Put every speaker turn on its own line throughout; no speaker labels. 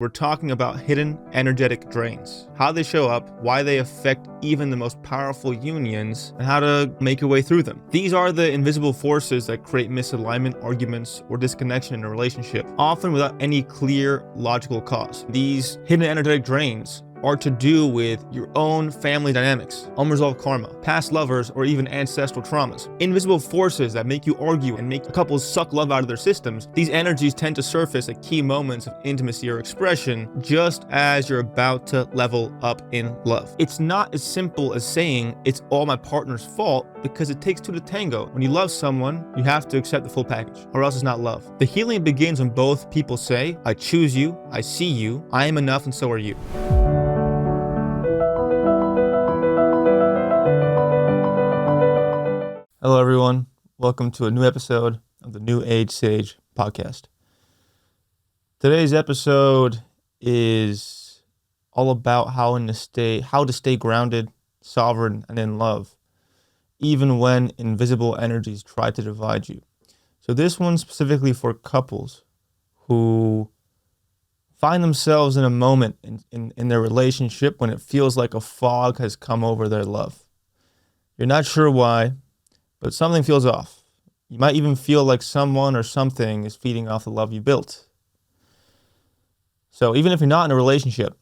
We're talking about hidden energetic drains, how they show up, why they affect even the most powerful unions, and how to make your way through them. These are the invisible forces that create misalignment, arguments, or disconnection in a relationship, often without any clear logical cause. These hidden energetic drains are to do with your own family dynamics, unresolved karma, past lovers, or even ancestral traumas. Invisible forces that make you argue and make couples suck love out of their systems. These energies tend to surface at key moments of intimacy or expression, just as you're about to level up in love. It's not as simple as saying it's all my partner's fault, because it takes two to tango. When you love someone, you have to accept the full package, or else it's not love. The healing begins when both people say, I choose you, I see you, I am enough, and so are you. Hello everyone, welcome to a new episode of the New Age Sage podcast. Today's episode is all about how to stay grounded, sovereign, and in love, even when invisible energies try to divide you. So this one's specifically for couples who find themselves in a moment in their relationship when it feels like a fog has come over their love. You're not sure why, but something feels off. You might even feel like someone or something is feeding off the love you built. So even if you're not in a relationship,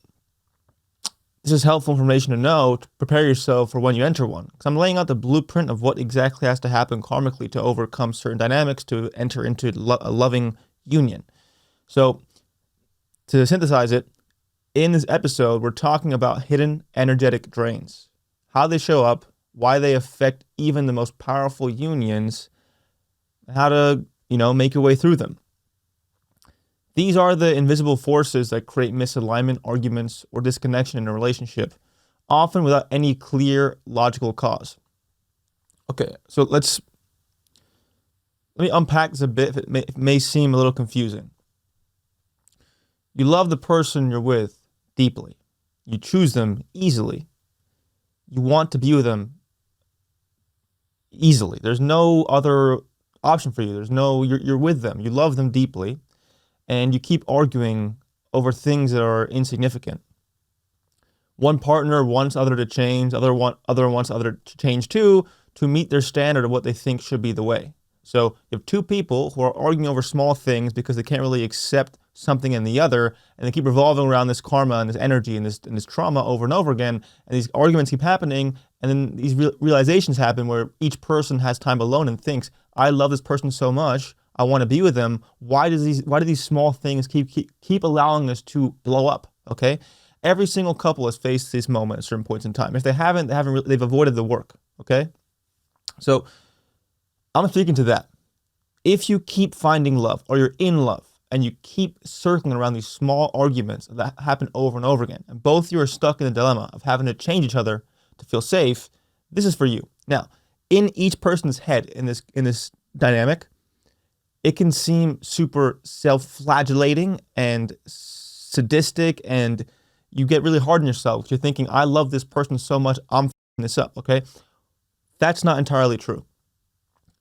this is helpful information to know to prepare yourself for when you enter one. Because I'm laying out the blueprint of what exactly has to happen karmically to overcome certain dynamics to enter into a loving union. So to synthesize it, in this episode, we're talking about hidden energetic drains, how they show up, why they affect even the most powerful unions, and how to, make your way through them. These are the invisible forces that create misalignment, arguments, or disconnection in a relationship, often without any clear logical cause. Okay, so let me unpack this a bit. It may seem a little confusing. You love the person you're with deeply. You choose them easily. You want to be with them easily. There's no other option for you. You're with them. You love them deeply, and you keep arguing over things that are insignificant. One partner wants other to change, other wants other to change too, to meet their standard of what they think should be the way. So you have two people who are arguing over small things because they can't really accept something in the other, and they keep revolving around this karma and this energy and this trauma over and over again, and these arguments keep happening, and then these realizations happen where each person has time alone and thinks, I love this person so much, I want to be with them. Why do these small things keep allowing us to blow up? Okay, every single couple has faced this moment at certain points in time. If they haven't, they've avoided the work. Okay, so I'm speaking to that. If you keep finding love, or you're in love, and you keep circling around these small arguments that happen over and over again, and both of you are stuck in the dilemma of having to change each other to feel safe, this is for you. Now, in each person's head in this dynamic, it can seem super self-flagellating and sadistic, and you get really hard on yourself. You're thinking, I love this person so much, I'm f***ing this up, okay? That's not entirely true.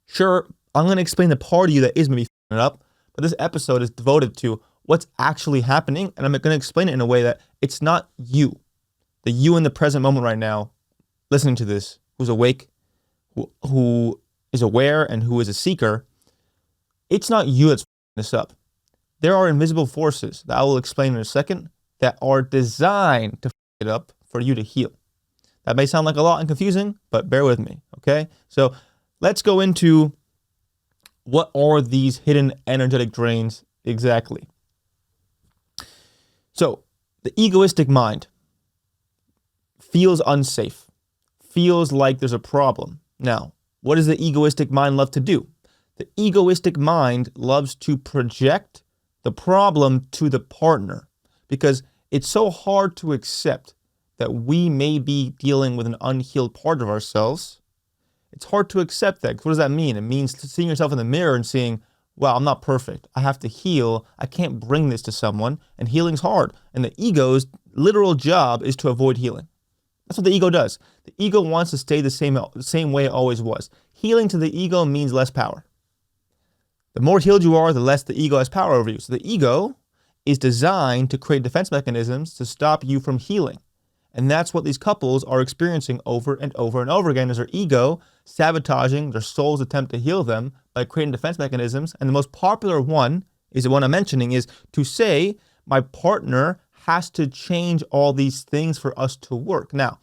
Sure, I'm going to explain the part of you that is maybe f***ing it up, but this episode is devoted to what's actually happening, and I'm going to explain it in a way that it's not you. The you in the present moment right now, listening to this, who's awake, who is aware, and who is a seeker, it's not you that's f***ing this up. There are invisible forces that I will explain in a second that are designed to f*** it up for you to heal. That may sound like a lot and confusing, but bear with me, okay? So let's go into what are these hidden energetic drains exactly. So the egoistic mind feels unsafe, feels like there's a problem. Now, what does the egoistic mind love to do? The egoistic mind loves to project the problem to the partner, because it's so hard to accept that we may be dealing with an unhealed part of ourselves. It's hard to accept that. What does that mean? It means seeing yourself in the mirror and seeing, well, I'm not perfect. I have to heal. I can't bring this to someone. And healing's hard. And the ego's literal job is to avoid healing. That's what the ego does. The ego wants to stay the same way it always was. Healing to the ego means less power. The more healed you are, the less the ego has power over you. So the ego is designed to create defense mechanisms to stop you from healing. And that's what these couples are experiencing over and over and over again, is their ego sabotaging their soul's attempt to heal them by creating defense mechanisms. And the most popular one is the one I'm mentioning, is to say, my partner has to change all these things for us to work. Now,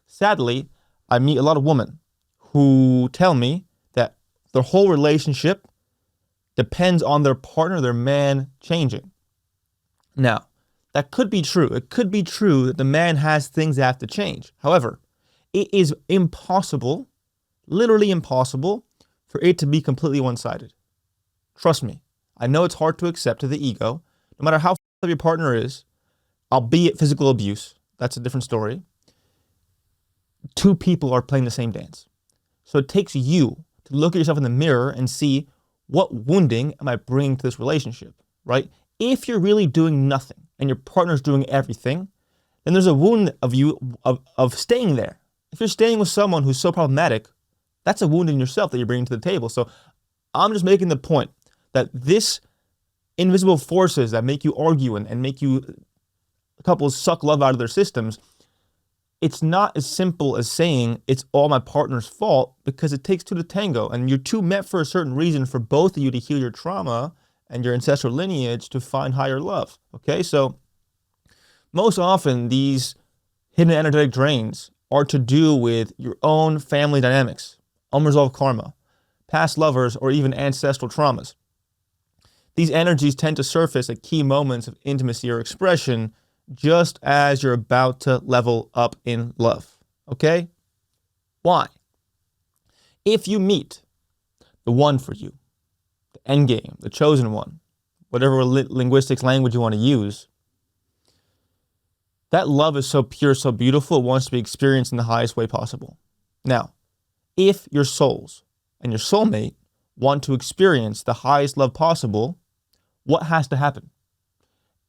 sadly, I meet a lot of women who tell me that their whole relationship depends on their partner, their man, changing. Now, that could be true. It could be true that the man has things that have to change. However, it is impossible, literally impossible, for it to be completely one-sided. Trust me. I know it's hard to accept to the ego. No matter how f***ed up your partner is, albeit physical abuse, that's a different story, two people are playing the same dance. So it takes you to look at yourself in the mirror and see, what wounding am I bringing to this relationship, right? If you're really doing nothing and your partner's doing everything, then there's a wound of you of staying there. If you're staying with someone who's so problematic, that's a wound in yourself that you're bringing to the table. So I'm just making the point that this invisible forces that make you argue and make you couples suck love out of their systems, it's not as simple as saying it's all my partner's fault, because it takes two to tango, and you're two met for a certain reason, for both of you to heal your trauma and your ancestral lineage to find higher love. Okay, so most often these hidden energetic drains are to do with your own family dynamics, unresolved karma, past lovers, or even ancestral traumas. These energies tend to surface at key moments of intimacy or expression, just as you're about to level up in love. Okay? Why? If you meet the one for you, the end game, the chosen one, whatever linguistics language you want to use, that love is so pure, so beautiful, it wants to be experienced in the highest way possible. Now, if your souls and your soulmate want to experience the highest love possible, what has to happen?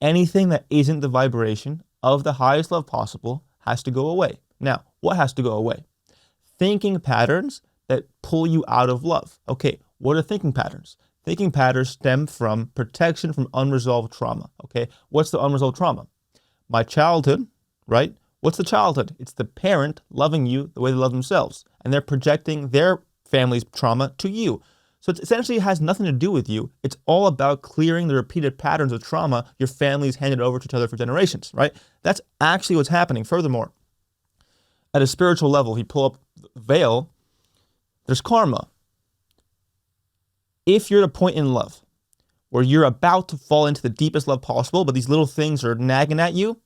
Anything that isn't the vibration of the highest love possible has to go away. Now, what has to go away? Thinking patterns that pull you out of love. Okay, what are thinking patterns? Thinking patterns stem from protection from unresolved trauma. Okay, what's the unresolved trauma? My childhood, right? What's the childhood? It's the parent loving you the way they love themselves, and they're projecting their family's trauma to you. So it essentially has nothing to do with you. It's all about clearing the repeated patterns of trauma your family's handed over to each other for generations, right? That's actually what's happening. Furthermore, at a spiritual level, if you pull up the veil, there's karma. If you're at a point in love where you're about to fall into the deepest love possible, but these little things are nagging at you,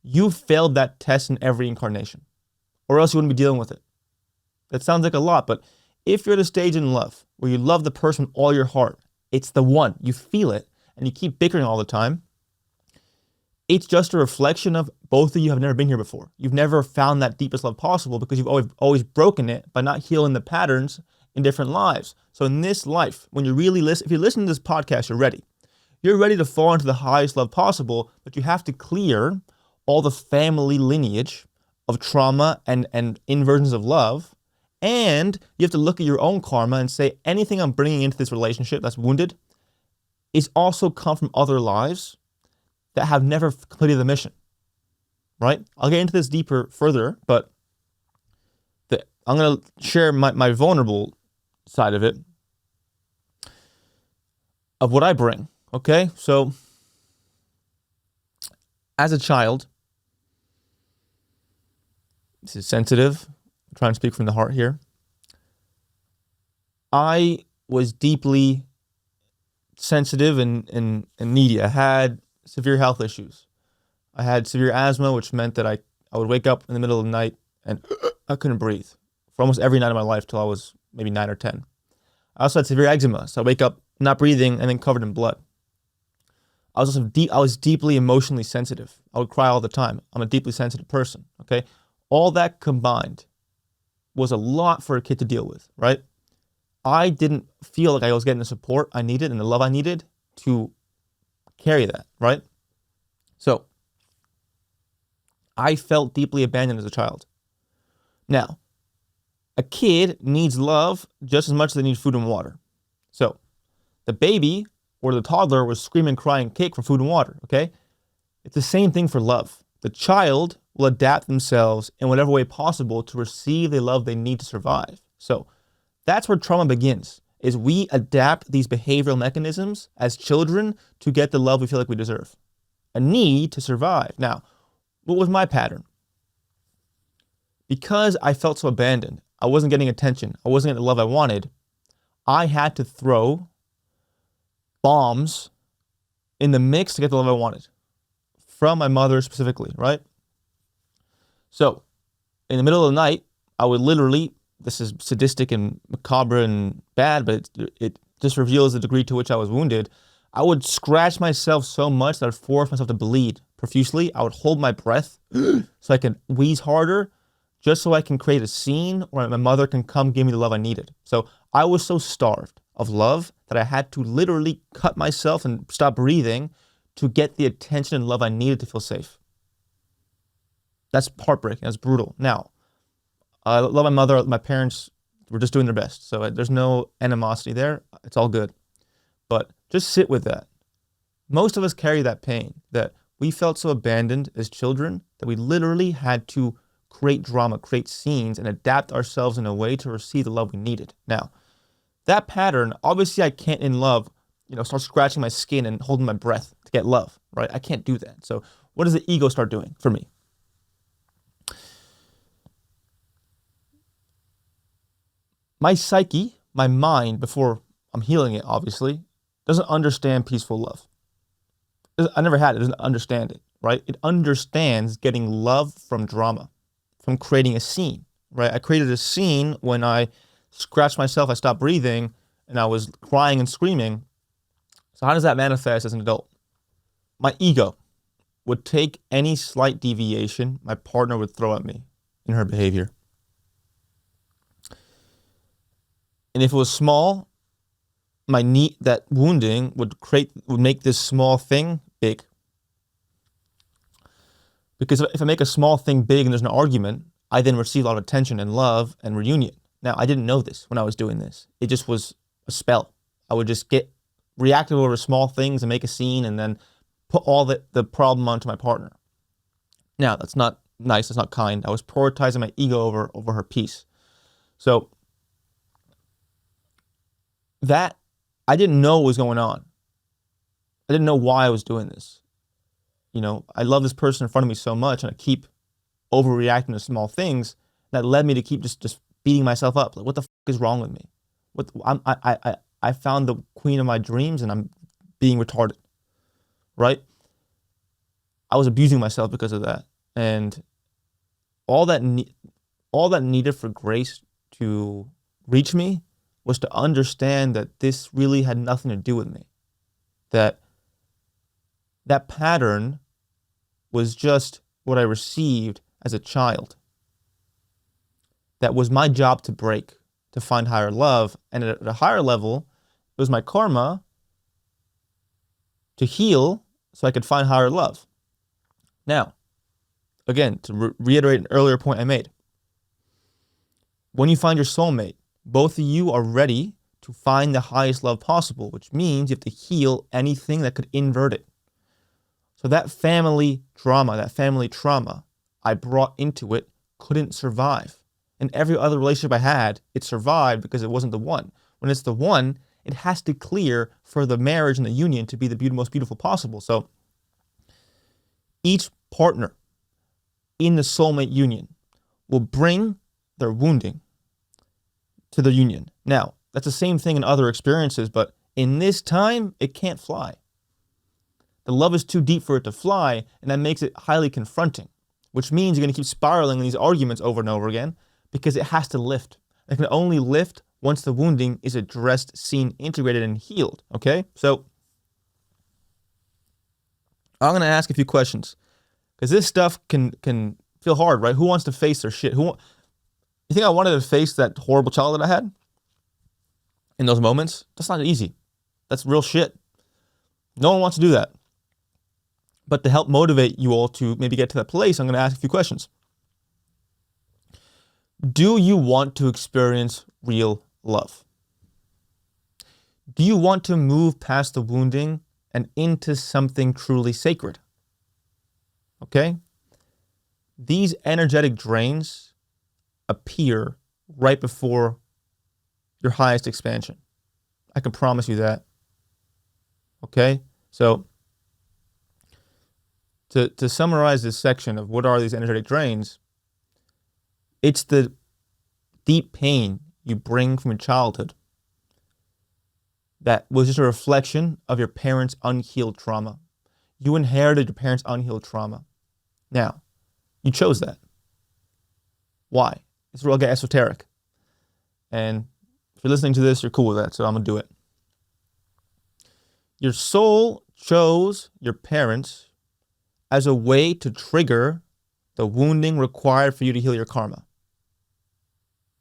you failed that test in every incarnation, or else you wouldn't be dealing with it. That sounds like a lot, but if you're at a stage in love where you love the person with all your heart, it's the one, you feel it, and you keep bickering all the time, it's just a reflection of both of you have never been here before. You've never found that deepest love possible because you've always broken it by not healing the patterns in different lives. So in this life, when you really listen, if you listen to this podcast, you're ready. You're ready to fall into the highest love possible, but you have to clear all the family lineage of trauma and inversions of love. And you have to look at your own karma and say, anything I'm bringing into this relationship that's wounded is also come from other lives that have never completed the mission, right? I'll get into this deeper further, but I'm going to share my vulnerable side of it, of what I bring, okay? So, as a child, this is sensitive, I'm trying to speak from the heart here, I was deeply sensitive and needy. I had severe health issues. I had severe asthma, which meant that I would wake up in the middle of the night and I couldn't breathe for almost every night of my life till I was maybe 9 or 10. I also had severe eczema, so I wake up not breathing and then covered in blood. I was deeply emotionally sensitive. I would cry all the time. I'm a deeply sensitive person, okay? All that combined was a lot for a kid to deal with, right? I didn't feel like I was getting the support I needed and the love I needed to carry that, right? So, I felt deeply abandoned as a child. Now, a kid needs love just as much as they need food and water. So, the baby or the toddler was screaming, crying, cake for food and water, okay? It's the same thing for love. The child will adapt themselves in whatever way possible to receive the love they need to survive. So that's where trauma begins, is we adapt these behavioral mechanisms as children to get the love we feel like we deserve. A need to survive. Now, what was my pattern? Because I felt so abandoned, I wasn't getting attention, I wasn't getting the love I wanted, I had to throw bombs in the mix to get the love I wanted. From my mother specifically, right? So, in the middle of the night, I would literally, this is sadistic and macabre and bad, but it just reveals the degree to which I was wounded. I would scratch myself so much that I'd force myself to bleed profusely. I would hold my breath so I can wheeze harder, just so I can create a scene where my mother can come give me the love I needed. So I was so starved of love that I had to literally cut myself and stop breathing to get the attention and love I needed to feel safe. That's heartbreaking. That's brutal. Now, I love my mother. My parents were just doing their best. So there's no animosity there. It's all good. But just sit with that. Most of us carry that pain, that we felt so abandoned as children that we literally had to create drama, create scenes, and adapt ourselves in a way to receive the love we needed. Now, that pattern, obviously I can't in love, start scratching my skin and holding my breath to get love, right? I can't do that. So what does the ego start doing for me? My psyche, my mind, before I'm healing it, obviously, doesn't understand peaceful love. I never had it. It doesn't understand it, right? It understands getting love from drama, from creating a scene, right? I created a scene when I scratched myself, I stopped breathing, and I was crying and screaming. So how does that manifest as an adult? My ego would take any slight deviation my partner would throw at me in her behavior. And if it was small, that wounding would make this small thing big. Because if I make a small thing big and there's an argument, I then receive a lot of attention and love and reunion. Now, I didn't know this when I was doing this. It just was a spell. I would just get reactive over small things and make a scene and then put all the problem onto my partner. Now, that's not nice. That's not kind. I was prioritizing my ego over her peace. So that, I didn't know what was going on. I didn't know why I was doing this. I love this person in front of me so much, and I keep overreacting to small things. That led me to keep just beating myself up. Like, what the fuck is wrong with me? I found the queen of my dreams, and I'm being retarded, right? I was abusing myself because of that, and all that needed for grace to reach me was to understand that this really had nothing to do with me. That pattern was just what I received as a child. That was my job to break, to find higher love. And at a higher level, it was my karma to heal so I could find higher love. Now, again, to reiterate an earlier point I made, when you find your soulmate, both of you are ready to find the highest love possible, which means you have to heal anything that could invert it. So that family drama, that family trauma I brought into it couldn't survive. And every other relationship I had, it survived because it wasn't the one. When it's the one, it has to clear for the marriage and the union to be the most beautiful possible. So each partner in the soulmate union will bring their wounding to the union. Now, that's the same thing in other experiences, but in this time, it can't fly. The love is too deep for it to fly, and that makes it highly confronting, which means you're going to keep spiraling in these arguments over and over again because it has to lift. It can only lift once the wounding is addressed, seen, integrated, and healed, okay? So I'm going to ask a few questions because this stuff can feel hard, right? Who wants to face their shit? You think I wanted to face that horrible child that I had in those moments? That's not easy. That's real shit. No one wants to do that. But to help motivate you all to maybe get to that place, I'm going to ask a few questions. Do you want to experience real love? Do you want to move past the wounding and into something truly sacred? Okay? These energetic drains appear right before your highest expansion. I can promise you that. Okay? So, to summarize this section of what are these energetic drains, it's the deep pain you bring from your childhood that was just a reflection of your parents' unhealed trauma. You inherited your parents' unhealed trauma. Now, you chose that. Why? It's real get esoteric. And if you're listening to this, you're cool with that, so I'm going to do it. Your soul chose your parents as a way to trigger the wounding required for you to heal your karma.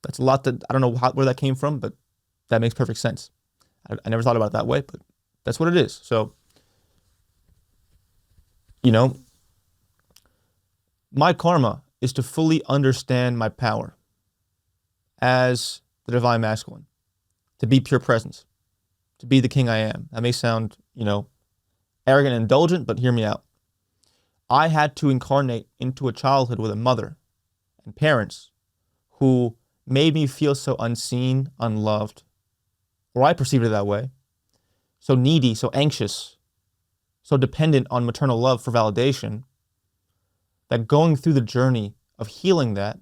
That's a lot that I don't know where that came from, but that makes perfect sense. I never thought about it that way, but that's what it is. So, my karma is to fully understand my power as the divine masculine, to be pure presence, to be the king I am. That may sound, arrogant and indulgent, but hear me out. I had to incarnate into a childhood with a mother and parents who made me feel so unseen, unloved, or I perceived it that way, so needy, so anxious, so dependent on maternal love for validation, that going through the journey of healing that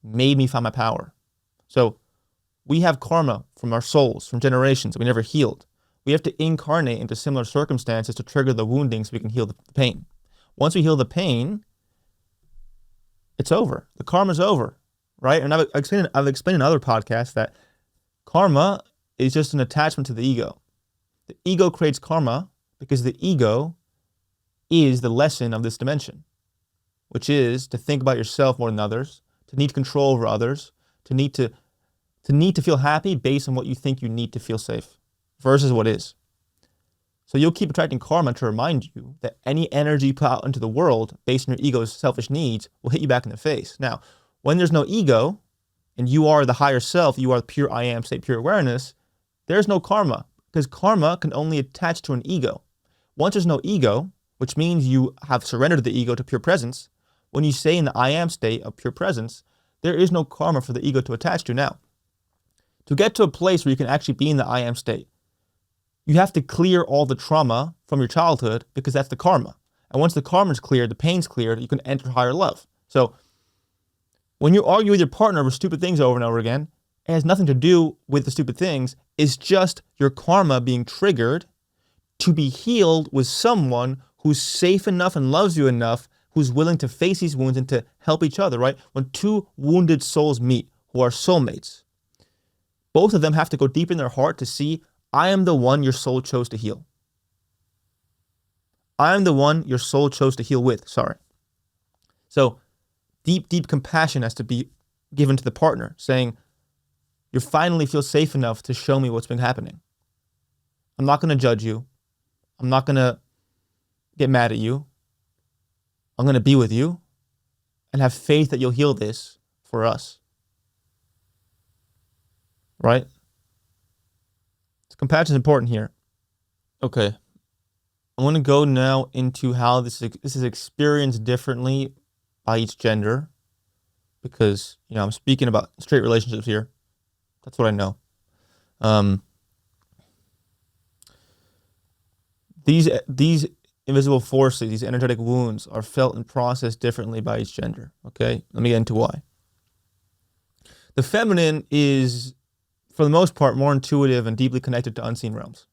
made me find my power. So we have karma from our souls, from generations that we never healed. We have to incarnate into similar circumstances to trigger the wounding so we can heal the pain. Once we heal the pain, it's over. The karma's over, right? And I've explained in other podcasts that karma is just an attachment to the ego. The ego creates karma because the ego is the lesson of this dimension, which is to think about yourself more than others, to need control over others, to need to feel happy based on what you think you need to feel safe versus what is. So you'll keep attracting karma to remind you that any energy you put out into the world based on your ego's selfish needs will hit you back in the face. Now, when there's no ego and you are the higher self, you are the pure I am state, pure awareness, there's no karma because karma can only attach to an ego. Once there's no ego, which means you have surrendered the ego to pure presence, when you stay in the I am state of pure presence, there is no karma for the ego to attach to. Now, to get to a place where you can actually be in the I am state, you have to clear all the trauma from your childhood because that's the karma. And once the karma is cleared, the pain's cleared, you can enter higher love. So when you argue with your partner over stupid things over and over again, it has nothing to do with the stupid things. It's just your karma being triggered to be healed with someone who's safe enough and loves you enough, who's willing to face these wounds and to help each other, right? When two wounded souls meet who are soulmates, both of them have to go deep in their heart to see, I am the one your soul chose to heal. I am the one your soul chose to heal with, sorry. So deep, deep compassion has to be given to the partner, saying, you finally feel safe enough to show me what's been happening. I'm not going to judge you. I'm not going to get mad at you. I'm going to be with you and have faith that you'll heal this for us. Right? Compassion is important here. Okay. I want to go now into how this is experienced differently by each gender because, I'm speaking about straight relationships here. That's what I know. These invisible forces, these energetic wounds are felt and processed differently by each gender. Okay? Let me get into why. The feminine is, for the most part, more intuitive and deeply connected to unseen realms.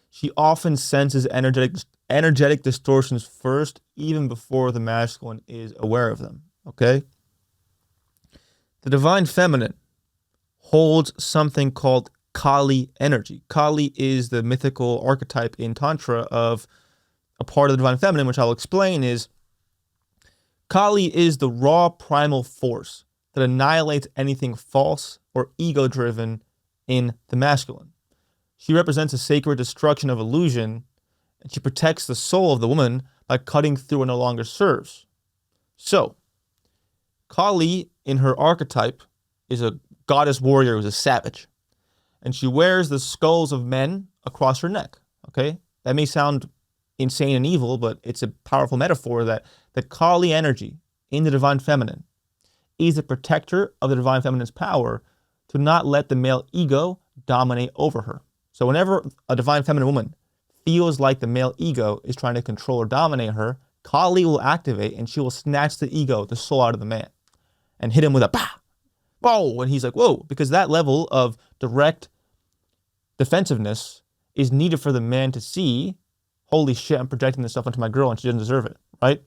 She often senses energetic distortions first, even before the masculine is aware of them. Okay? The divine feminine holds something called Kali energy. Kali is the mythical archetype in Tantra of a part of the divine feminine, which I'll explain is Kali is the raw primal force that annihilates anything false or ego-driven in the masculine. She represents a sacred destruction of illusion, and she protects the soul of the woman by cutting through what no longer serves. So, Kali, in her archetype, is a goddess warrior who's a savage. and she wears the skulls of men across her neck. Okay? That may sound insane and evil, but it's a powerful metaphor that the Kali energy in the divine feminine is a protector of the divine feminine's power to not let the male ego dominate over her. So whenever a divine feminine woman feels like the male ego is trying to control or dominate her, Kali will activate and she will snatch the ego, the soul out of the man, and hit him with a bah, whoa, and he's like, whoa, because that level of direct defensiveness is needed for the man to see, holy shit, I'm projecting this stuff onto my girl and she doesn't deserve it, right?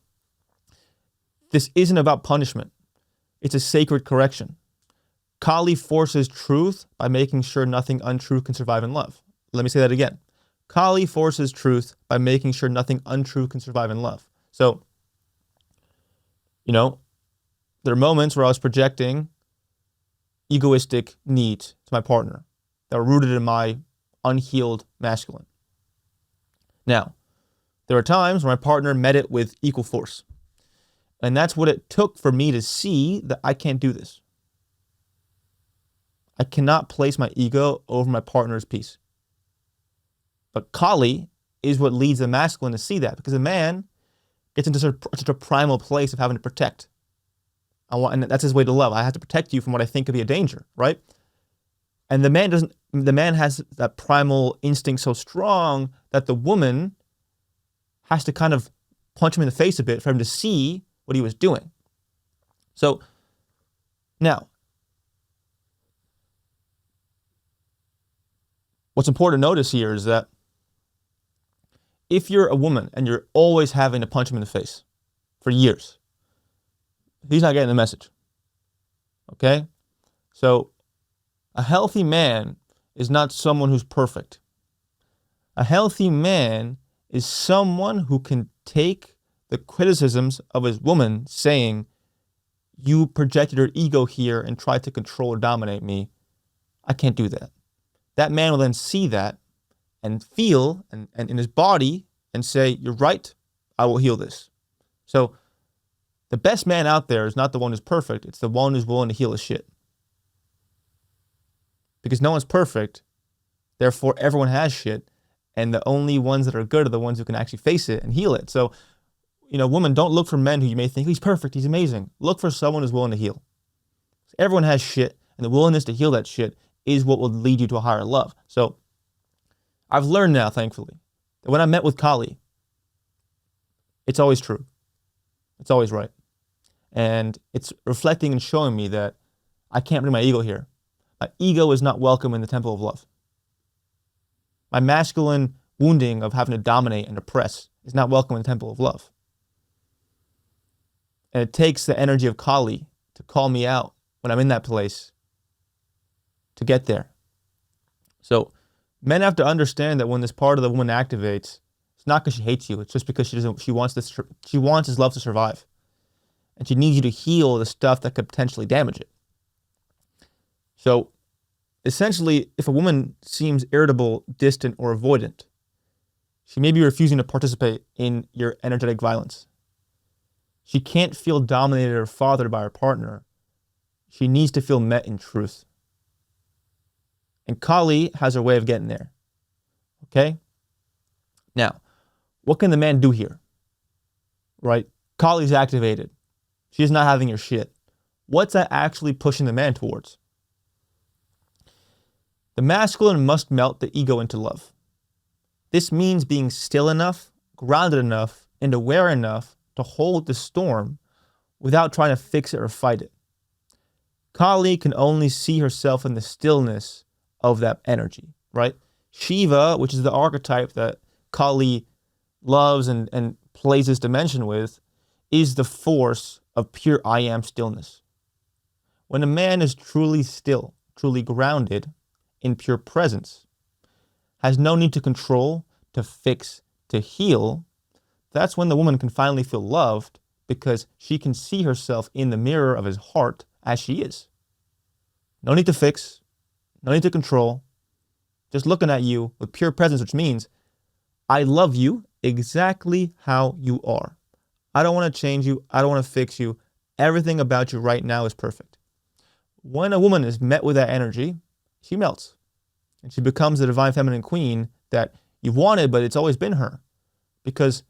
This isn't about punishment. It's a sacred correction. Kali forces truth by making sure nothing untrue can survive in love. Let me say that again. Kali forces truth by making sure nothing untrue can survive in love. So, there are moments where I was projecting egoistic needs to my partner that were rooted in my unhealed masculine. Now, there are times where my partner met it with equal force. And that's what it took for me to see that I can't do this. I cannot place my ego over my partner's peace. But Kali is what leads the masculine to see that, because a man gets into such a primal place of having to protect. And that's his way to love. I have to protect you from what I think could be a danger, right? And the man has that primal instinct so strong that the woman has to kind of punch him in the face a bit for him to see what he was doing. So now, what's important to notice here is that if you're a woman and you're always having to punch him in the face for years, he's not getting the message. Okay? So a healthy man is not someone who's perfect. A healthy man is someone who can take the criticisms of his woman saying, you projected your ego here and tried to control or dominate me. I can't do that. That man will then see that and feel and in his body and say, you're right, I will heal this. So the best man out there is not the one who's perfect. It's the one who's willing to heal his shit. Because no one's perfect. Therefore, everyone has shit. And the only ones that are good are the ones who can actually face it and heal it. So, women, don't look for men who you may think, he's perfect, he's amazing. Look for someone who's willing to heal. Everyone has shit, and the willingness to heal that shit is what will lead you to a higher love. So I've learned now, thankfully, that when I met with Kali, it's always true. It's always right. And it's reflecting and showing me that I can't bring my ego here. My ego is not welcome in the temple of love. My masculine wounding of having to dominate and oppress is not welcome in the temple of love. And it takes the energy of Kali to call me out when I'm in that place to get there. So men have to understand that when this part of the woman activates, it's not because she hates you. It's just because she wants his love to survive. And she needs you to heal the stuff that could potentially damage it. So essentially, if a woman seems irritable, distant, or avoidant, she may be refusing to participate in your energetic violence. She can't feel dominated or fathered by her partner. She needs to feel met in truth. And Kali has her way of getting there. Okay? Now, what can the man do here? Right? Kali's activated. She's not having your shit. What's that actually pushing the man towards? The masculine must melt the ego into love. This means being still enough, grounded enough, and aware enough to hold the storm without trying to fix it or fight it. Kali can only see herself in the stillness of that energy, right? Shiva, which is the archetype that Kali loves and plays this dimension with, is the force of pure I am stillness. When a man is truly still, truly grounded in pure presence, has no need to control, to fix, to heal, that's when the woman can finally feel loved because she can see herself in the mirror of his heart as she is. No need to fix, no need to control, just looking at you with pure presence, which means I love you exactly how you are. I don't want to change you. I don't want to fix you. Everything about you right now is perfect. When a woman is met with that energy, she melts. And she becomes the divine feminine queen that you've wanted, but it's always been her. Because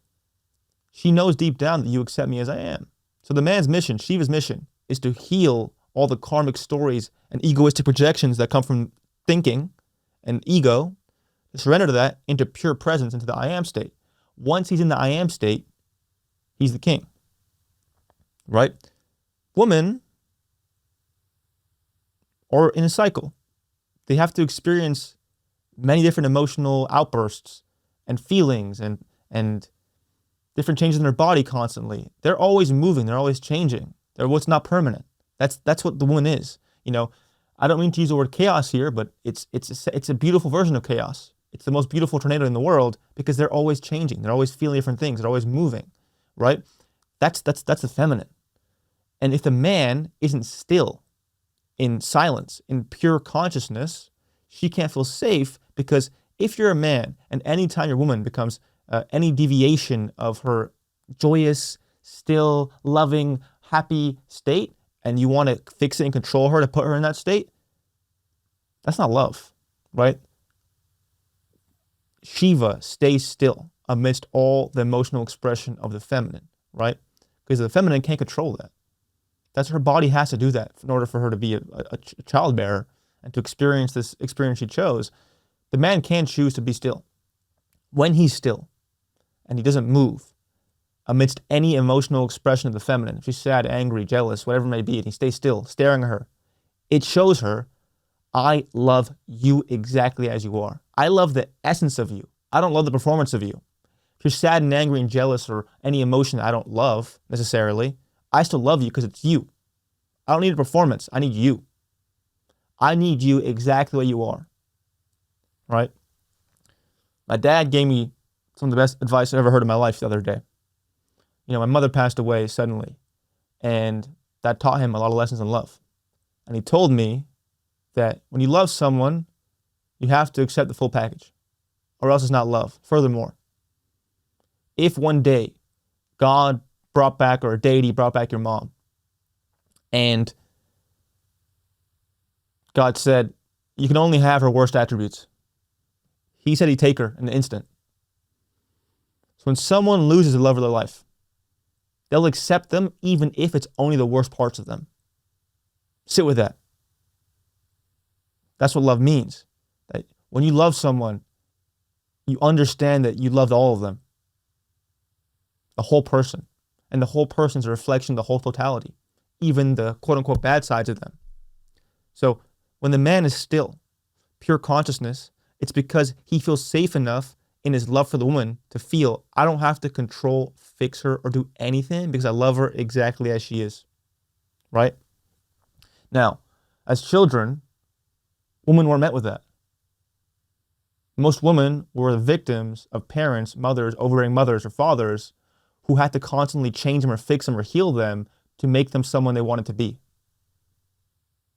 she knows deep down that you accept me as I am. So the man's mission, Shiva's mission, is to heal all the karmic stories and egoistic projections that come from thinking and ego, to surrender to that into pure presence, into the I am state. Once he's in the I am state, he's the king, right? Women are in a cycle. They have to experience many different emotional outbursts and feelings and different changes in their body constantly. They're always moving. They're always changing. They're what's not permanent. That's what the woman is. You know, I don't mean to use the word chaos here, but it's a beautiful version of chaos. It's the most beautiful tornado in the world because they're always changing. They're always feeling different things. They're always moving, right? That's the feminine. And if the man isn't still, in silence, in pure consciousness, she can't feel safe, because if you're a man and anytime your woman becomes any deviation of her joyous, still, loving, happy state, and you want to fix it and control her to put her in that state, that's not love, right? Shiva stays still amidst all the emotional expression of the feminine, right? Because the feminine can't control that. That's her body has to do that in order for her to be a child bearer and to experience this experience she chose. The man can choose to be still. When he's still and he doesn't move amidst any emotional expression of the feminine, if she's sad, angry, jealous, whatever it may be, and he stays still, staring at her, it shows her, I love you exactly as you are. I love the essence of you. I don't love the performance of you. If you're sad and angry and jealous or any emotion I don't love necessarily, I still love you because it's you. I don't need a performance. I need you. I need you exactly the way you are, right? My dad gave me some of the best advice I ever heard in my life the other day. You know, my mother passed away suddenly, and that taught him a lot of lessons in love. And he told me that when you love someone, you have to accept the full package, or else it's not love. Furthermore, if one day God brought back, or a deity brought back your mom, and God said, you can only have her worst attributes, he said he'd take her in an instant. So when someone loses the love of their life, they'll accept them even if it's only the worst parts of them. Sit with that. That's what love means. That when you love someone, you understand that you loved all of them, the whole person. And the whole person is a reflection of the whole totality, even the quote-unquote bad sides of them. So when the man is still, pure consciousness, it's because he feels safe enough in his love for the woman to feel, I don't have to control, fix her, or do anything because I love her exactly as she is, right? Now, as children, women weren't met with that. Most women were the victims of parents, mothers, overbearing mothers or fathers who had to constantly change them or fix them or heal them to make them someone they wanted to be.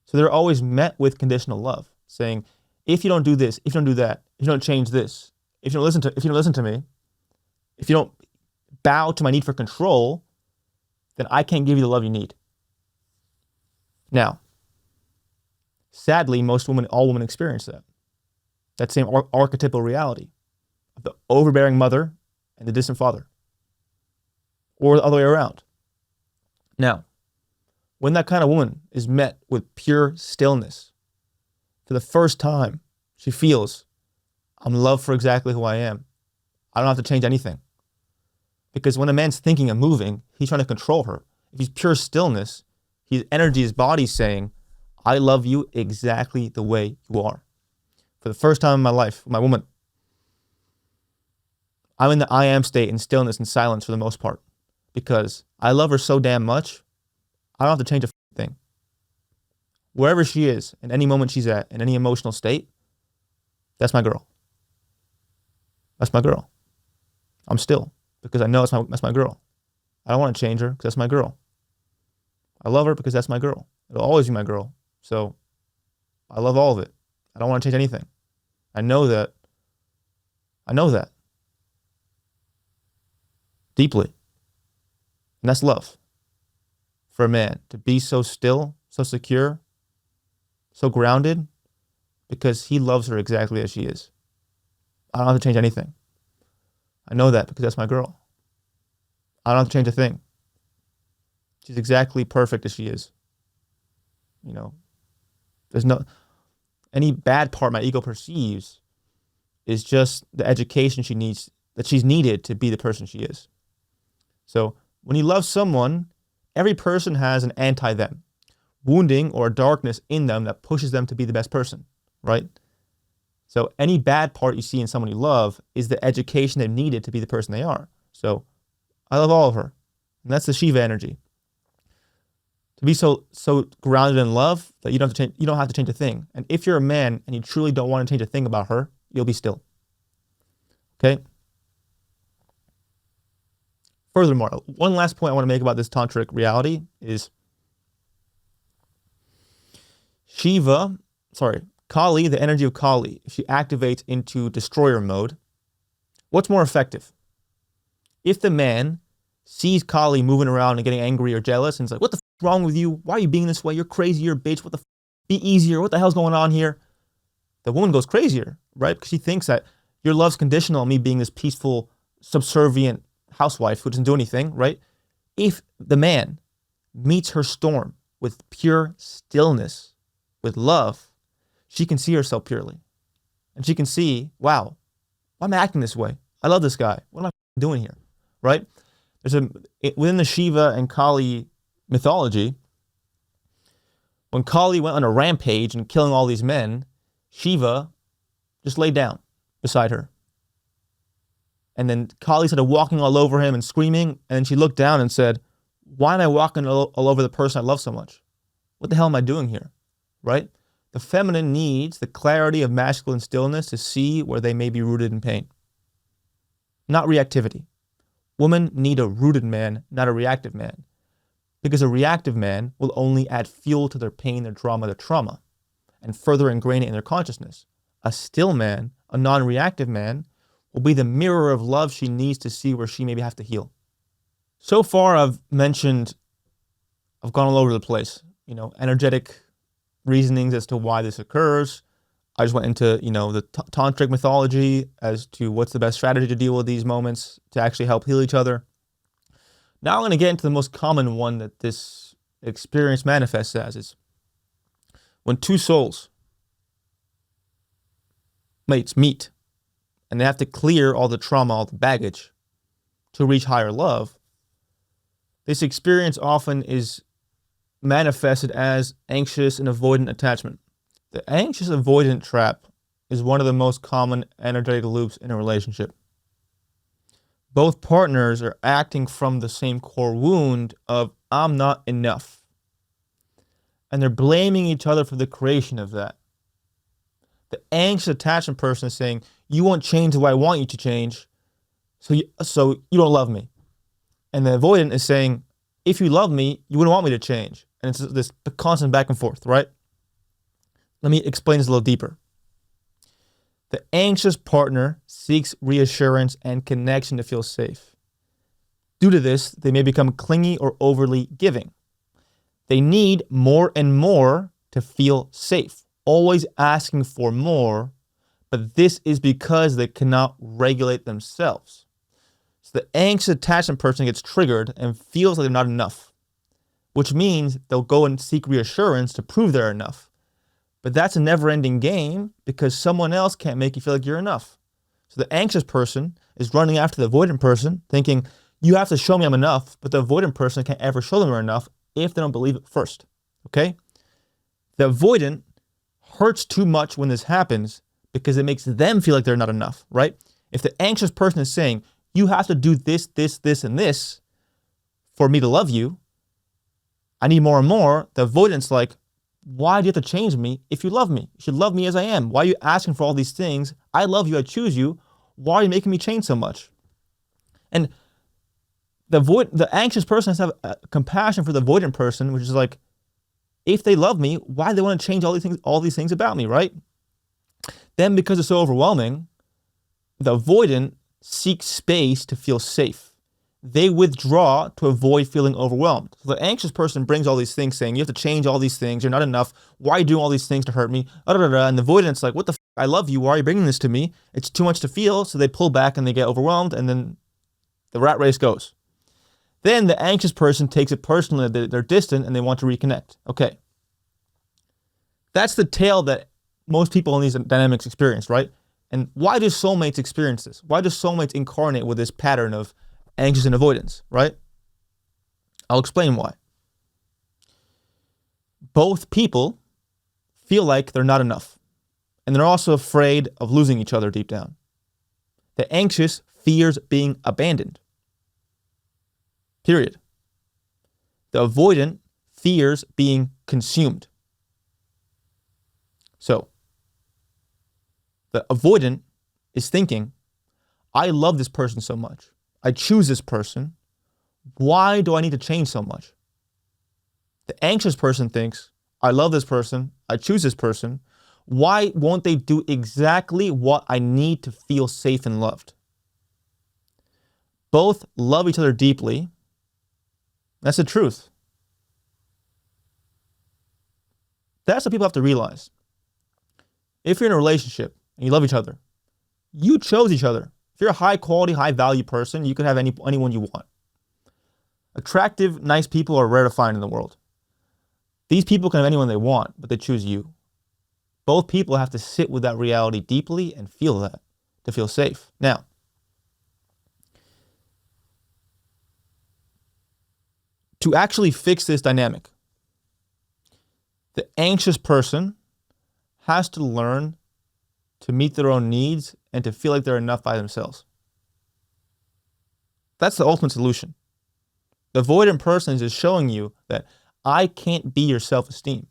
So they're always met with conditional love, saying, if you don't do this, if you don't do that, if you don't change this, if you don't listen to me, if you don't bow to my need for control, then I can't give you the love you need. Now, sadly, all women experience that. That same archetypal reality of the overbearing mother and the distant father, or the other way around. Now, when that kind of woman is met with pure stillness, for the first time, she feels, I'm loved for exactly who I am. I don't have to change anything. Because when a man's thinking and moving, he's trying to control her. If he's pure stillness, his energy, his body's saying, I love you exactly the way you are. For the first time in my life, my woman, I'm in the I am state in stillness and silence for the most part. Because I love her so damn much, I don't have to change a thing. Wherever she is, in any moment she's at, in any emotional state, that's my girl. That's my girl. I'm still, because I know that's my girl. I don't want to change her because that's my girl. I love her because that's my girl. It'll always be my girl. So I love all of it. I don't want to change anything. I know that. Deeply. And that's love. For a man to be so still, so secure, so grounded, because he loves her exactly as she is. I don't have to change anything. I know that because that's my girl. I don't have to change a thing. She's exactly perfect as she is. You know, there's no, any bad part my ego perceives is just the education she needs, that she's needed to be the person she is. So when you love someone, every person has an anti-them, wounding or a darkness in them that pushes them to be the best person, right? So any bad part you see in someone you love is the education they've needed to be the person they are. So I love all of her. And that's the Shiva energy. To be so grounded in love that you don't have to change a thing. And if you're a man and you truly don't want to change a thing about her, you'll be still. Okay? Furthermore, one last point I want to make about this tantric reality is Kali, the energy of Kali, if she activates into destroyer mode, what's more effective? If the man sees Kali moving around and getting angry or jealous and is like, what the f is wrong with you? Why are you being this way? You're crazy, you're a bitch. What the f? Be easier. What the hell's going on here? The woman goes crazier, right? Because she thinks that your love's conditional on me being this peaceful, subservient housewife who doesn't do anything, right? If the man meets her storm with pure stillness, with love, she can see herself purely. And she can see, wow, why am I acting this way? I love this guy. What am I doing here, right? Within the Shiva and Kali mythology, when Kali went on a rampage and killing all these men, Shiva just laid down beside her. And then Kali started walking all over him and screaming, and she looked down and said, why am I walking all over the person I love so much? What the hell am I doing here, right? The feminine needs the clarity of masculine stillness to see where they may be rooted in pain, not reactivity. Women need a rooted man, not a reactive man, because a reactive man will only add fuel to their pain, their trauma, and further ingrain it in their consciousness. A still man, a non-reactive man, will be the mirror of love she needs to see where she maybe has to heal. So far, I've gone all over the place, energetic reasonings as to why this occurs. I just went into, the tantric mythology as to what's the best strategy to deal with these moments to actually help heal each other. Now I'm going to get into the most common one that this experience manifests as is when two soul mates meet and they have to clear all the trauma, all the baggage to reach higher love. This experience often is manifested as anxious and avoidant attachment. The anxious-avoidant trap is one of the most common energetic loops in a relationship. Both partners are acting from the same core wound of, I'm not enough. And they're blaming each other for the creation of that. The anxious attachment person is saying, you won't change the way I want you to change, so you don't love me. And the avoidant is saying, if you love me, you wouldn't want me to change. And it's this constant back and forth, right? Let me explain this a little deeper. The anxious partner seeks reassurance and connection to feel safe. Due to this, they may become clingy or overly giving. They need more and more to feel safe, always asking for more, but this is because they cannot regulate themselves. So the anxious attachment person gets triggered and feels like they're not enough, which means they'll go and seek reassurance to prove they're enough. But that's a never-ending game because someone else can't make you feel like you're enough. So the anxious person is running after the avoidant person, thinking, you have to show me I'm enough, but the avoidant person can't ever show them they're enough if they don't believe it first, okay? The avoidant hurts too much when this happens because it makes them feel like they're not enough, right? If the anxious person is saying, you have to do this, this, this, and this for me to love you, I need more and more, the avoidant's like, why do you have to change me if you love me? You should love me as I am. Why are you asking for all these things? I love you, I choose you. Why are you making me change so much? And the anxious person has to have compassion for the avoidant person, which is like, if they love me, why do they want to change all these things about me, right? Then because it's so overwhelming, the avoidant seeks space to feel safe. they withdraw to avoid feeling overwhelmed. So the anxious person brings all these things saying, you have to change all these things. You're not enough. Why are you doing all these things to hurt me? And the avoidant's like, what the f? I love you. Why are you bringing this to me? It's too much to feel. So they pull back and they get overwhelmed. And then the rat race goes. Then the anxious person takes it personally that they're distant and they want to reconnect. Okay. That's the tale that most people in these dynamics experience, right? And why do soulmates experience this? Why do soulmates incarnate with this pattern of anxious and avoidance, right? I'll explain why. Both people feel like they're not enough, and they're also afraid of losing each other deep down. The anxious fears being abandoned. Period. The avoidant fears being consumed. So, the avoidant is thinking, I love this person so much. I choose this person. Why do I need to change so much? The anxious person thinks, I love this person. I choose this person. Why won't they do exactly what I need to feel safe and loved? Both love each other deeply. That's the truth. That's what people have to realize. If you're in a relationship and you love each other, you chose each other. If you're a high quality, high value person, you can have anyone you want. Attractive, nice people are rare to find in the world. These people can have anyone they want, but they choose you. Both people have to sit with that reality deeply and feel that to feel safe. Now, to actually fix this dynamic, the anxious person has to learn to meet their own needs and to feel like they're enough by themselves. That's the ultimate solution. The avoidant person is just showing you that I can't be your self-esteem.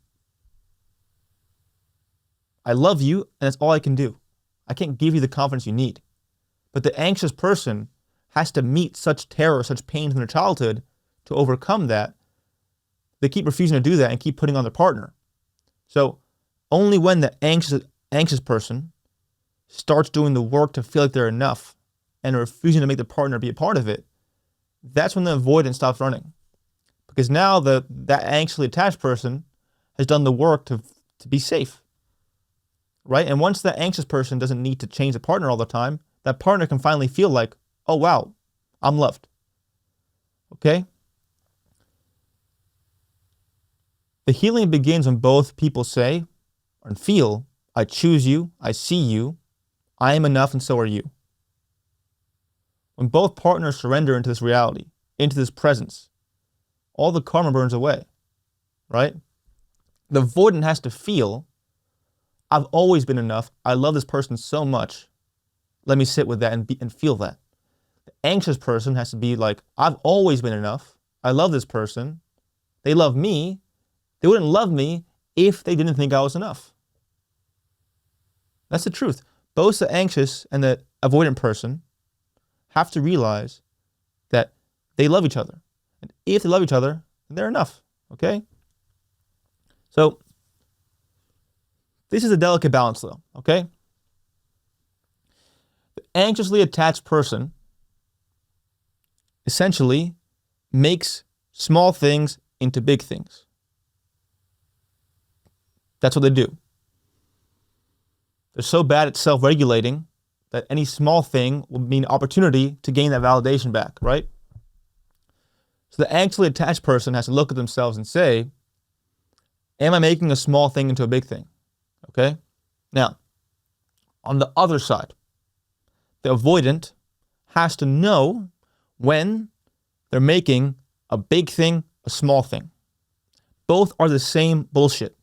I love you, and that's all I can do. I can't give you the confidence you need. But the anxious person has to meet such terror, such pain from their childhood to overcome that. They keep refusing to do that and keep putting on their partner. So only when the anxious person starts doing the work to feel like they're enough and refusing to make the partner be a part of it, that's when the avoidance stops running. Because now that anxiously attached person has done the work to be safe, right? And once that anxious person doesn't need to change the partner all the time, that partner can finally feel like, oh wow, I'm loved. Okay? The healing begins when both people say and feel, I choose you, I see you, I am enough and so are you. When both partners surrender into this reality, into this presence, all the karma burns away, right? The avoidant has to feel, I've always been enough. I love this person so much. Let me sit with that and feel that. The anxious person has to be like, I've always been enough. I love this person. They love me. They wouldn't love me if they didn't think I was enough. That's the truth. Both the anxious and the avoidant person have to realize that they love each other. And if they love each other, then they're enough, okay? So, this is a delicate balance though, okay? The anxiously attached person essentially makes small things into big things. That's what they do. They're so bad at self-regulating that any small thing will mean opportunity to gain that validation back, right? So the anxiously attached person has to look at themselves and say, am I making a small thing into a big thing? Okay? Now, on the other side, the avoidant has to know when they're making a big thing a small thing. Both are the same bullshit,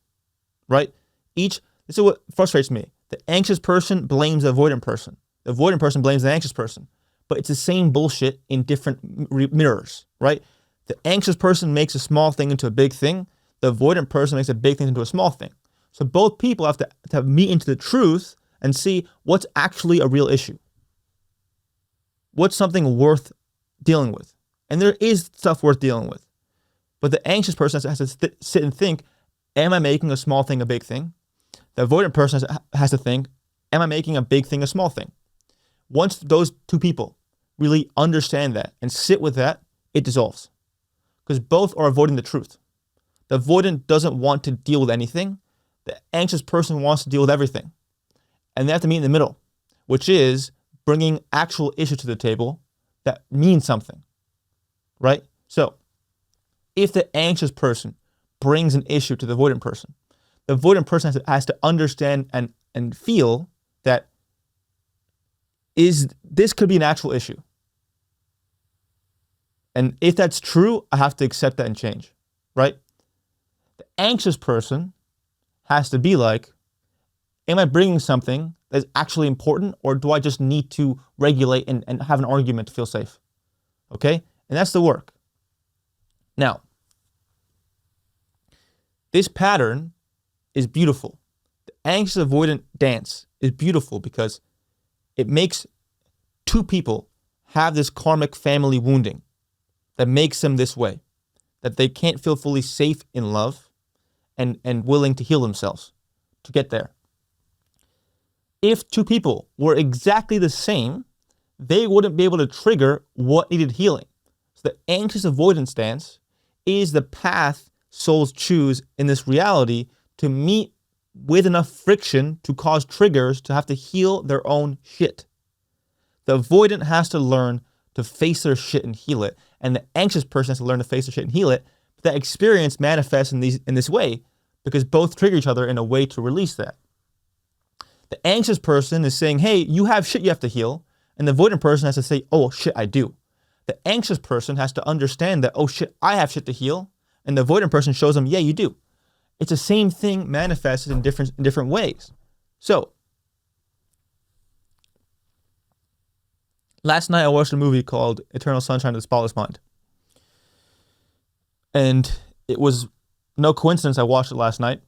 right? This is what frustrates me. The anxious person blames the avoidant person. The avoidant person blames the anxious person. But it's the same bullshit in different mirrors, right? The anxious person makes a small thing into a big thing. The avoidant person makes a big thing into a small thing. So both people have to meet into the truth and see what's actually a real issue. What's something worth dealing with? And there is stuff worth dealing with. But the anxious person has to sit and think, am I making a small thing a big thing? The avoidant person has to think, am I making a big thing a small thing? Once those two people really understand that and sit with that, it dissolves. Because both are avoiding the truth. The avoidant doesn't want to deal with anything. The anxious person wants to deal with everything. And they have to meet in the middle, which is bringing actual issue to the table that means something, right? So if the anxious person brings an issue to the avoidant person, the avoidant person has to understand and feel that this could be an actual issue. And if that's true, I have to accept that and change, right? The anxious person has to be like, am I bringing something that's actually important, or do I just need to regulate and have an argument to feel safe? Okay? And that's the work. Now, this pattern is beautiful. The anxious-avoidant dance is beautiful because it makes two people have this karmic family wounding that makes them this way, that they can't feel fully safe in love and willing to heal themselves to get there. If two people were exactly the same, they wouldn't be able to trigger what needed healing. So the anxious avoidance stance is the path souls choose in this reality to meet with enough friction to cause triggers to have to heal their own shit. The avoidant has to learn to face their shit and heal it, and the anxious person has to learn to face their shit and heal it. But that experience manifests in this way because both trigger each other in a way to release that. The anxious person is saying, hey, you have shit you have to heal, and the avoidant person has to say, oh shit, I do. The anxious person has to understand that, oh shit, I have shit to heal, and the avoidant person shows them, yeah, you do. It's the same thing manifested in different ways. So, last night I watched a movie called Eternal Sunshine of the Spotless Mind. And it was no coincidence I watched it last night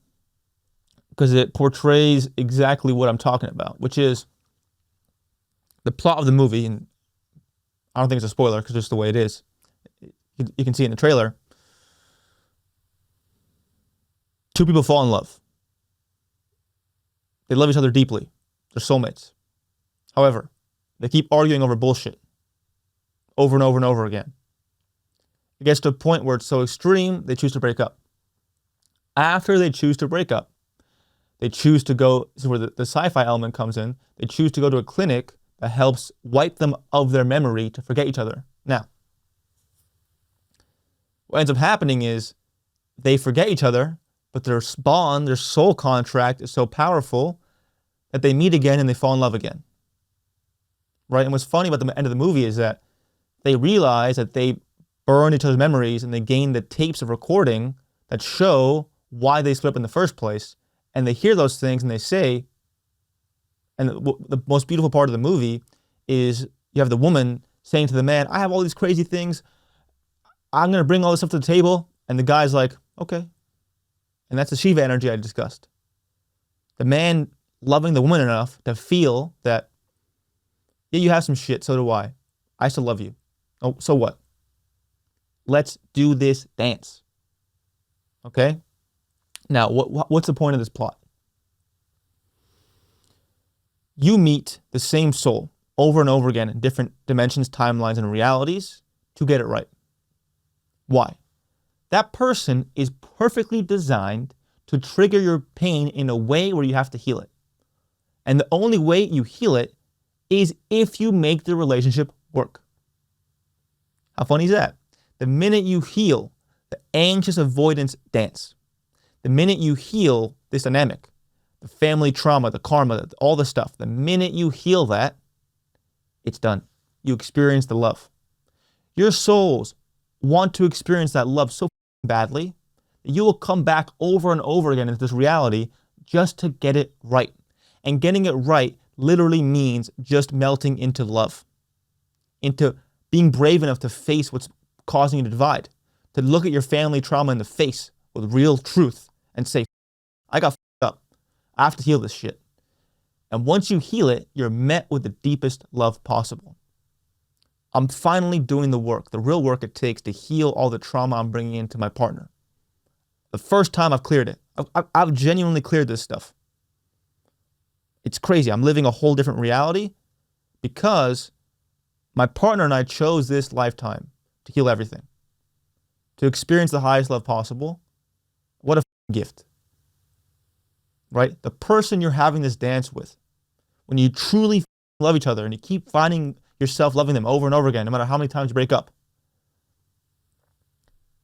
because it portrays exactly what I'm talking about, which is the plot of the movie. And I don't think it's a spoiler because it's just the way it is. You can see it in the trailer. Two people fall in love. They love each other deeply. They're soulmates. However, they keep arguing over bullshit over and over and over again. It gets to a point where it's so extreme, they choose to break up. After they choose to break up, they choose to go, this is where the sci-fi element comes in, they choose to go to a clinic that helps wipe them of their memory to forget each other. Now, what ends up happening is they forget each other, but their bond, their soul contract is so powerful that they meet again and they fall in love again. Right? And what's funny about the end of the movie is that they realize that they burn each other's memories and they gain the tapes of recording that show why they split up in the first place. And they hear those things and they say, and the most beautiful part of the movie is you have the woman saying to the man, I have all these crazy things. I'm going to bring all this stuff to the table. And the guy's like, okay. And that's the Shiva energy I discussed. The man loving the woman enough to feel that, yeah, you have some shit, so do I. I still love you. Oh, so what? Let's do this dance. Okay? Now, what's the point of this plot? You meet the same soul over and over again in different dimensions, timelines, and realities to get it right. Why? That person is perfectly designed to trigger your pain in a way where you have to heal it. And the only way you heal it is if you make the relationship work. How funny is that? The minute you heal the anxious avoidance dance, the minute you heal this dynamic, the family trauma, the karma, all the stuff, the minute you heal that, it's done. You experience the love. Your souls want to experience that love so badly that you will come back over and over again into this reality just to get it right. And getting it right literally means just melting into love, into being brave enough to face what's causing you to divide, to look at your family trauma in the face with real truth and say, I got f***ed up. I have to heal this shit. And once you heal it, you're met with the deepest love possible. I'm finally doing the work, the real work it takes to heal all the trauma I'm bringing into my partner. The first time I've cleared it. I've genuinely cleared this stuff. It's crazy. I'm living a whole different reality because My partner and I chose this lifetime to heal everything, to experience the highest love possible. What a gift, right? The person you're having this dance with, when you truly love each other and you keep finding yourself loving them over and over again, no matter how many times you break up,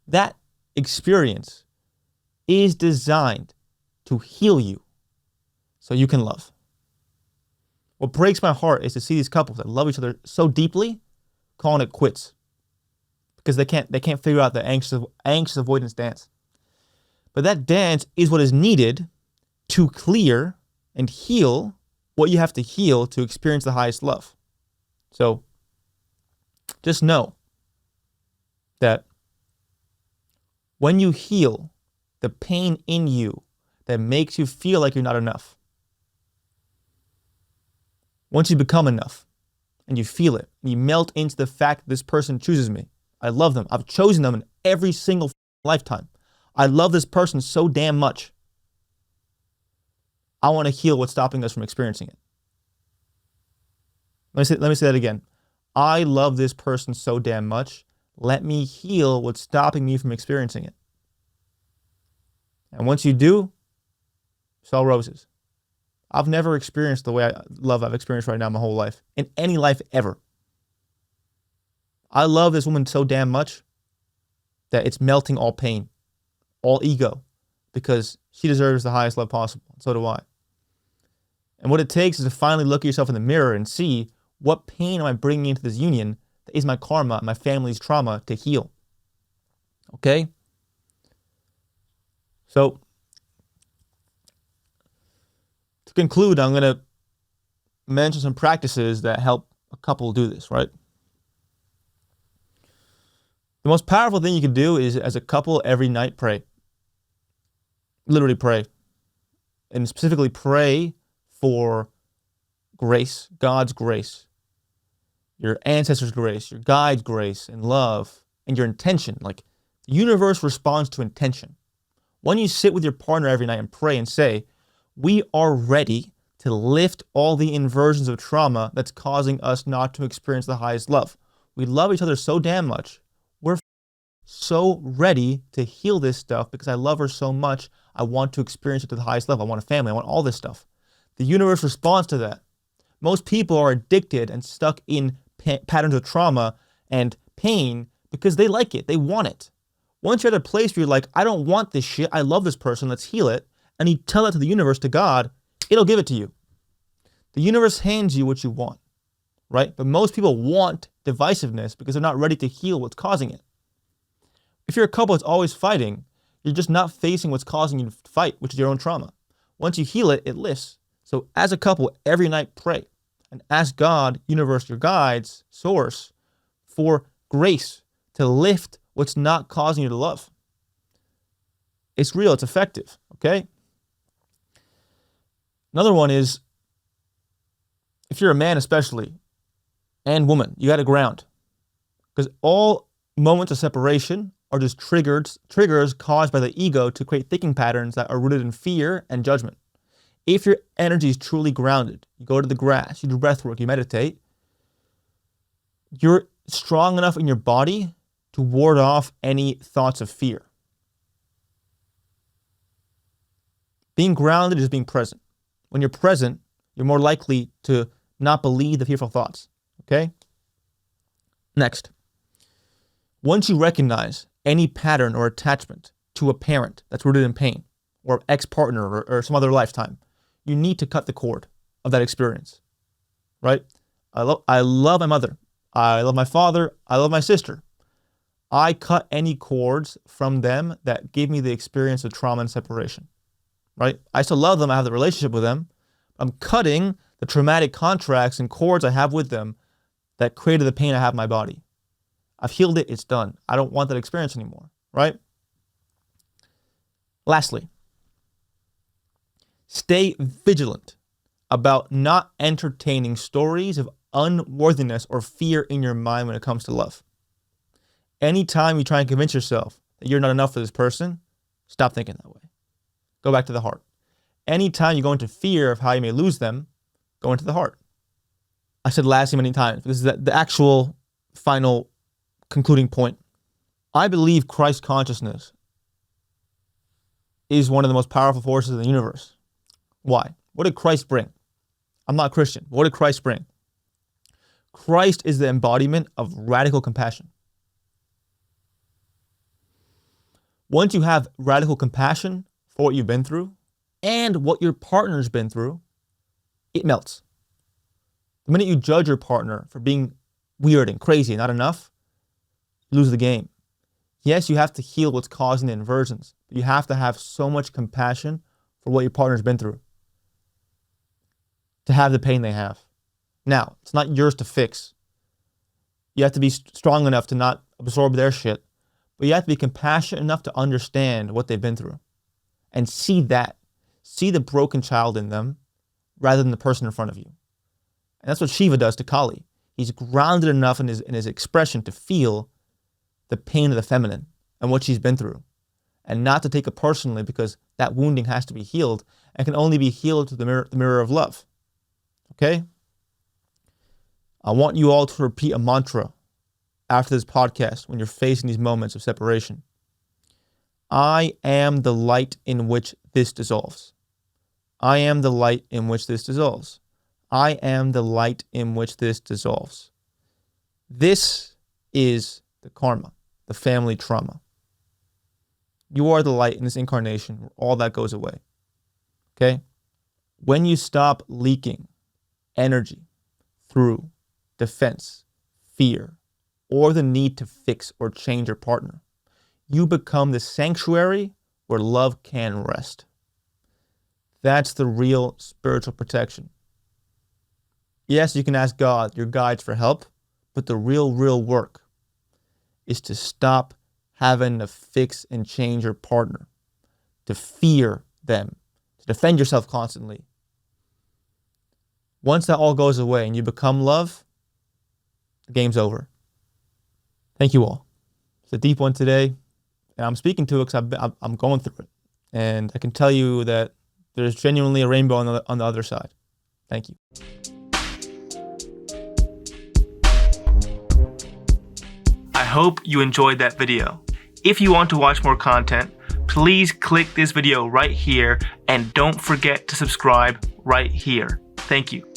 that experience is designed to heal you so you can love. What breaks my heart is to see these couples that love each other so deeply calling it quits because they can't figure out the anxious avoidance dance. But that dance is what is needed to clear and heal what you have to heal to experience the highest love. So just know that when you heal the pain in you that makes you feel like you're not enough, once you become enough and you feel it, and you melt into the fact that this person chooses me, I love them, I've chosen them in every single lifetime, I love this person so damn much, I want to heal what's stopping us from experiencing it. Let me say that again. I love this person so damn much, let me heal what's stopping me from experiencing it. And once you do, it's all roses. I've never experienced the way I've experienced right now my whole life, in any life ever. I love this woman so damn much that it's melting all pain, all ego, because she deserves the highest love possible. So do I. And what it takes is to finally look at yourself in the mirror and see what pain am I bringing into this union that is my karma, my family's trauma to heal. Okay? So, to conclude, I'm going to mention some practices that help a couple do this, right? The most powerful thing you can do is, as a couple, every night pray. Literally pray. And specifically pray for grace, God's grace, your ancestors' grace, your guide's grace and love, and your intention. Like, the universe responds to intention. When you sit with your partner every night and pray and say, we are ready to lift all the inversions of trauma that's causing us not to experience the highest love. We love each other so damn much. We're so ready to heal this stuff because I love her so much. I want to experience it to the highest level. I want a family. I want all this stuff. The universe responds to that. Most people are addicted and stuck in patterns of trauma and pain because they like it. They want it. Once you're at a place where you're like, I don't want this shit. I love this person. Let's heal it. And you tell it to the universe, to God, it'll give it to you. The universe hands you what you want, right? But most people want divisiveness because they're not ready to heal what's causing it. If you're a couple that's always fighting, you're just not facing what's causing you to fight, which is your own trauma. Once you heal it, it lifts. So as a couple, every night pray and ask God, universe, your guides, source, for grace to lift what's not causing you to love. It's real, it's effective, okay? Another one is, if you're a man especially, and woman, you got to ground. Because all moments of separation are just triggers caused by the ego to create thinking patterns that are rooted in fear and judgment. If your energy is truly grounded, you go to the grass, you do breath work, you meditate, you're strong enough in your body to ward off any thoughts of fear. Being grounded is being present. When you're present, you're more likely to not believe the fearful thoughts, okay? Next, once you recognize any pattern or attachment to a parent that's rooted in pain, or ex-partner, or some other lifetime, you need to cut the cord of that experience, right? I love my mother. I love my father. I love my sister. I cut any cords from them that give me the experience of trauma and separation, right? I still love them. I have the relationship with them. I'm cutting the traumatic contracts and cords I have with them that created the pain I have in my body. I've healed it. It's done. I don't want that experience anymore, right? Lastly, stay vigilant about not entertaining stories of unworthiness or fear in your mind when it comes to love. Anytime you try and convince yourself that you're not enough for this person, stop thinking that way. Go back to the heart. Anytime you go into fear of how you may lose them, go into the heart. I said lastly many times. This is the actual final concluding point. I believe Christ consciousness is one of the most powerful forces in the universe. Why? What did Christ bring? I'm not Christian. What did Christ bring? Christ is the embodiment of radical compassion. Once you have radical compassion for what you've been through and what your partner's been through, it melts. The minute you judge your partner for being weird and crazy and not enough, you lose the game. Yes, you have to heal what's causing the inversions, but you have to have so much compassion for what your partner's been through to have the pain they have. Now, it's not yours to fix. You have to be strong enough to not absorb their shit, but you have to be compassionate enough to understand what they've been through and see that. See the broken child in them rather than the person in front of you. And that's what Shiva does to Kali. He's grounded enough in his expression to feel the pain of the feminine and what she's been through, and not to take it personally, because that wounding has to be healed and can only be healed through the mirror of love. Okay? I want you all to repeat a mantra after this podcast when you're facing these moments of separation. I am the light in which this dissolves. I am the light in which this dissolves. I am the light in which this dissolves. This is the karma, the family trauma. You are the light in this incarnation where all that goes away. Okay? When you stop leaking energy through defense, fear, or the need to fix or change your partner, you become the sanctuary where love can rest. That's the real spiritual protection. Yes, you can ask God, your guides, for help, but the real work is to stop having to fix and change your partner, to fear them, to defend yourself constantly. Once that all goes away and you become love, the game's over. Thank you all. It's a deep one today, and I'm speaking to it because I'm going through it. And I can tell you that there's genuinely a rainbow on the other side. Thank you. I hope you enjoyed that video. If you want to watch more content, please click this video right here and don't forget to subscribe right here. Thank you.